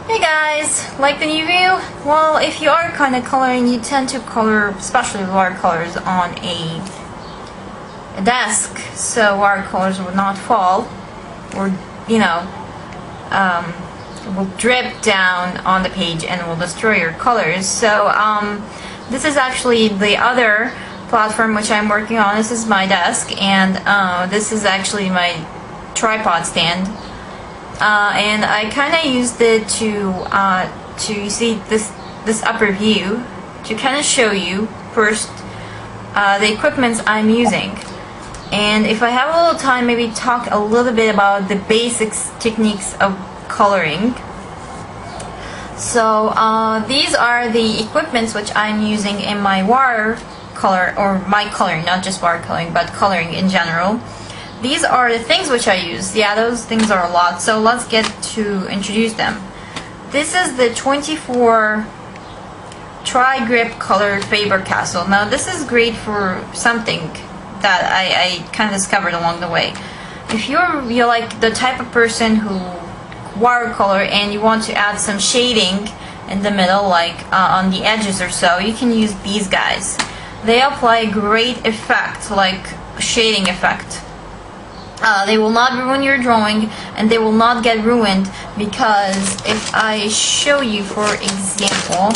Hey guys, like the new view? Well, if you are kind of coloring, you tend to color, especially watercolors, on a desk, so watercolors will not fall, or will drip down on the page and will destroy your colors. So this is actually the other platform which I'm working on. This is my desk, and this is actually my tripod stand. And I kind of used it to see this upper view to kind of show you first the equipments I'm using, and if I have a little time, maybe talk a little bit about the basics techniques of coloring. So these are the equipments which I'm using in my watercolor, or my coloring, not just watercoloring but coloring in general. These are the things which I use. Yeah, those things are a lot, so let's get to introduce them. This is the 24 Tri-Grip Color Faber-Castell. Now this is great for something that I kind of discovered along the way. If you're like the type of person who watercolor and you want to add some shading in the middle, like on the edges or so, you can use these guys. They apply a great effect, like shading effect. They will not ruin your drawing, and they will not get ruined, because if I show you, for example,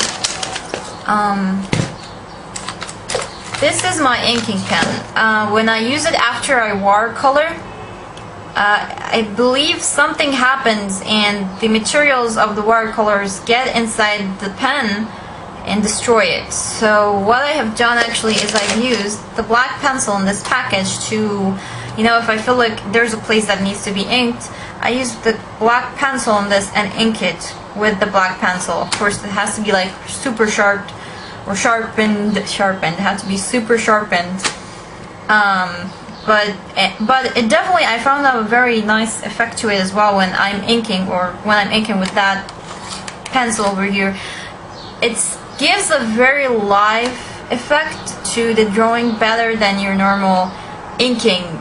this is my inking pen. When I use it after I watercolor, I believe something happens and the materials of the watercolors get inside the pen and destroy it. So what I have done actually is I've used the black pencil in this package to, if I feel like there's a place that needs to be inked, I use the black pencil on this and ink it with the black pencil. Of course, it has to be like super sharp or sharpened. It has to be super sharpened. But it definitely, I found a very nice effect to it as well when I'm inking, or when I'm inking with that pencil over here. It gives a very live effect to the drawing, better than your normal inking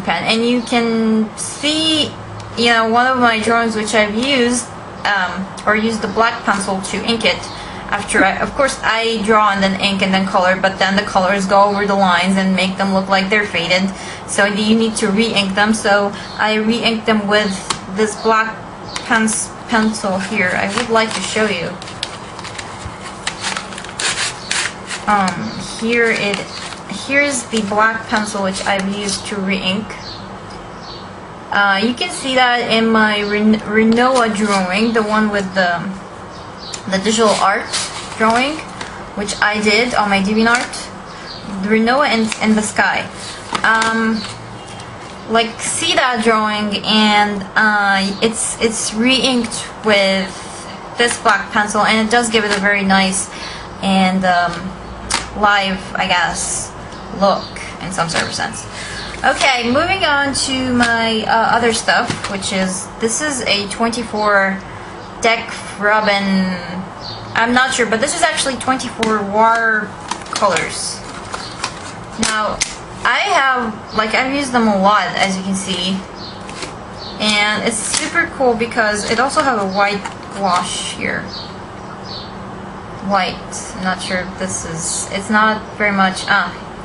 pen. And you can see, one of my drawings which I've used, or used the black pencil to ink it. After of course I draw and then ink and then color, but then the colors go over the lines and make them look like they're faded, so you need to re-ink them. So I re-inked them with this black pencil here. I would like to show you. Here's the black pencil which I've used to re-ink. You can see that in my Renoir drawing, the one with the digital art drawing, which I did on my DeviantArt. The Renoir in the sky. Like, see that drawing, and it's re-inked with this black pencil, and it does give it a very nice and live, I guess, look in some sort of sense. Okay, moving on to my other stuff, which is, this is a 24 Deck Robin, I'm not sure, but this is actually 24 watercolors. Now, I've used them a lot, as you can see, and it's super cool because it also have a white gouache here. White, I'm not sure if this is, it's not very much,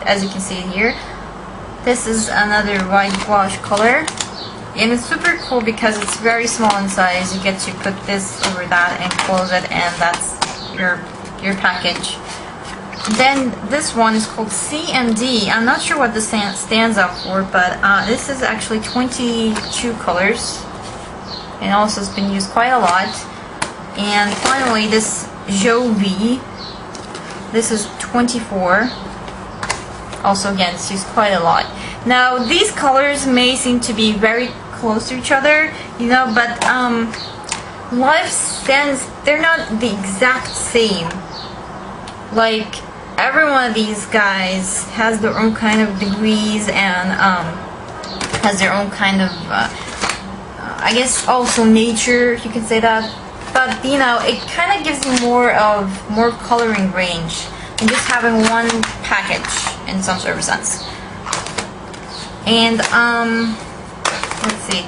as you can see here, this is another white gouache color. And it's super cool because it's very small in size. You get to put this over that and close it, and that's your package. Then this one is called C&D. I'm not sure what this stands up for, but this is actually 22 colors, and also has been used quite a lot. And finally, this Joby. This is 24. Also, again, it's used quite a lot. Now, these colors may seem to be very close to each other, but life stands, they're not the exact same. Like, every one of these guys has their own kind of degrees, and has their own kind of, I guess, also nature, if you can say that. But, it kind of gives you more coloring range than just having one package in some sort of sense. And let's see.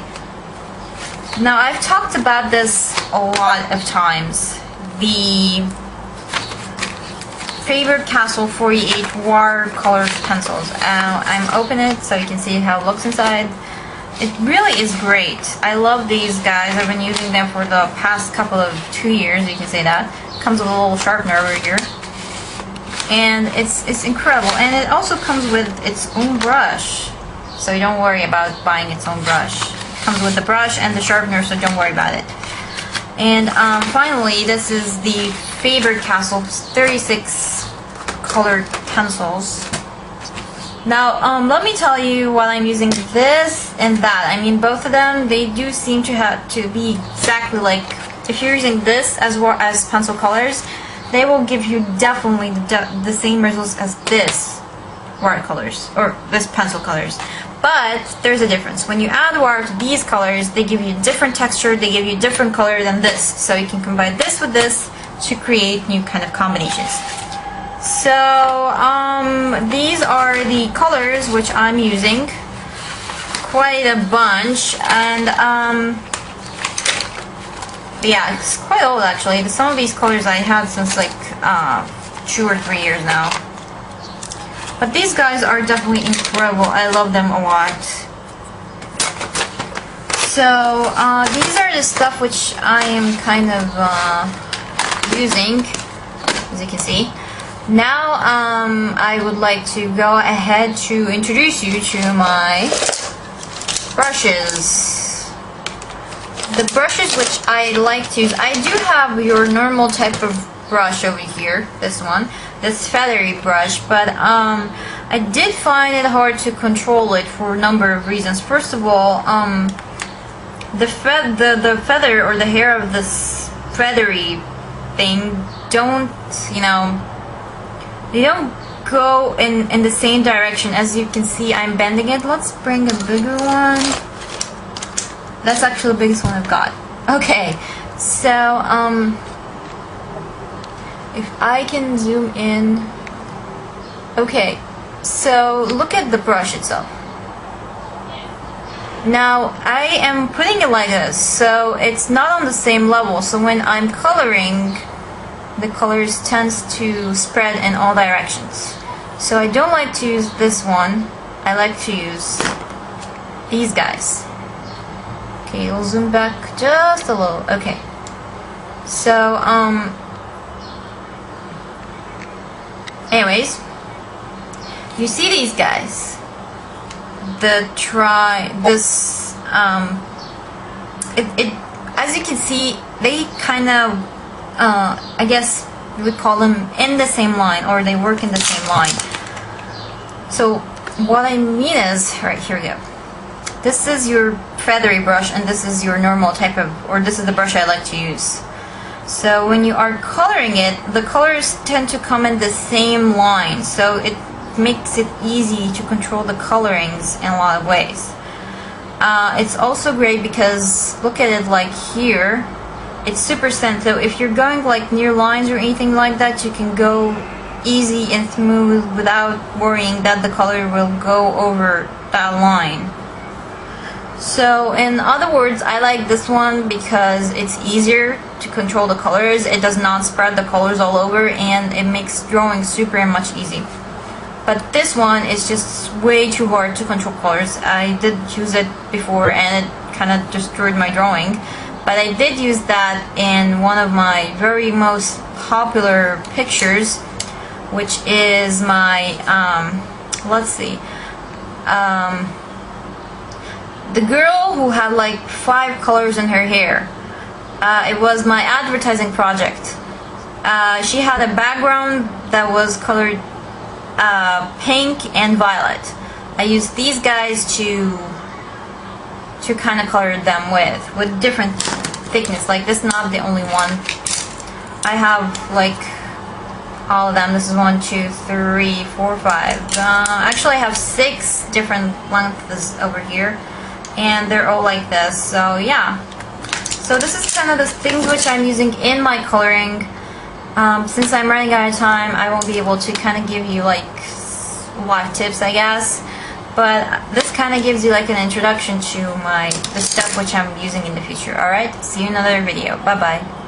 Now, I've talked about this a lot of times. The Faber-Castell 48 watercolor pencils. I'm opening it so you can see how it looks inside. It really is great. I love these guys. I've been using them for the past couple of 2 years, you can say that. Comes with a little sharpener over here. And it's incredible. And it also comes with its own brush. So you don't worry about buying its own brush. It comes with the brush and the sharpener, so don't worry about it. And finally, this is the Faber-Castell 36 colored pencils. Now, let me tell you while I'm using this and that. I mean, both of them, they do seem to have to be exactly like, if you're using this as well as pencil colors, they will give you definitely the same results as this watercolors, or this pencil colors. But there's a difference. When you add water to these colors, they give you different texture, they give you different color than this. So you can combine this with this to create new kind of combinations. So these are the colors which I'm using. Quite a bunch, and yeah, it's quite old actually. Some of these colors I had since like 2 or 3 years now. But these guys are definitely incredible. I love them a lot. So these are the stuff which I am kind of using, as you can see. Now I would like to go ahead to introduce you to my brushes. The brushes which I like to use, I do have your normal type of brush over here, this one, this feathery brush, but I did find it hard to control it for a number of reasons. First of all, the feather or the hair of this feathery thing don't, you know, they don't go in the same direction. As you can see, I'm bending it. Let's bring a bigger one. That's actually the biggest one I've got. Okay, so if I can zoom in. Okay, so look at the brush itself. Now I am putting it like this, so it's not on the same level. So when I'm coloring, the colors tends to spread in all directions. So I don't like to use this one. I like to use these guys. Okay, we'll zoom back just a little. Okay. So anyways, you see these guys. As you can see, they kind of I guess you would call them in the same line, or they work in the same line. So what I mean is, right, here we go. This is your feathery brush, and this is your normal type of, or this is the brush I like to use. So when you are coloring it, the colors tend to come in the same line, so it makes it easy to control the colorings in a lot of ways. It's also great because look at it like here. It's super scent, so if you're going like near lines or anything like that, you can go easy and smooth without worrying that the color will go over that line. So in other words, I like this one because it's easier to control the colors. It does not spread the colors all over, and it makes drawing super much easy. But this one is just way too hard to control colors. I did use it before and it kind of destroyed my drawing. But I did use that in one of my very most popular pictures, which is my, let's see, the girl who had like 5 colors in her hair. It was my advertising project. She had a background that was colored pink and violet. I used these guys to kind of color them with different thickness. Like this is not the only one. I have like all of them. This is 1, 2, 3, 4, 5. Actually I have 6 different lengths over here, and they're all like this. So yeah. So this is kind of the things which I'm using in my coloring. Since I'm running out of time, I won't be able to kind of give you like a lot of tips, I guess. but this kind of gives you like an introduction to the stuff which I'm using in the future. Alright, see you in another video. Bye bye.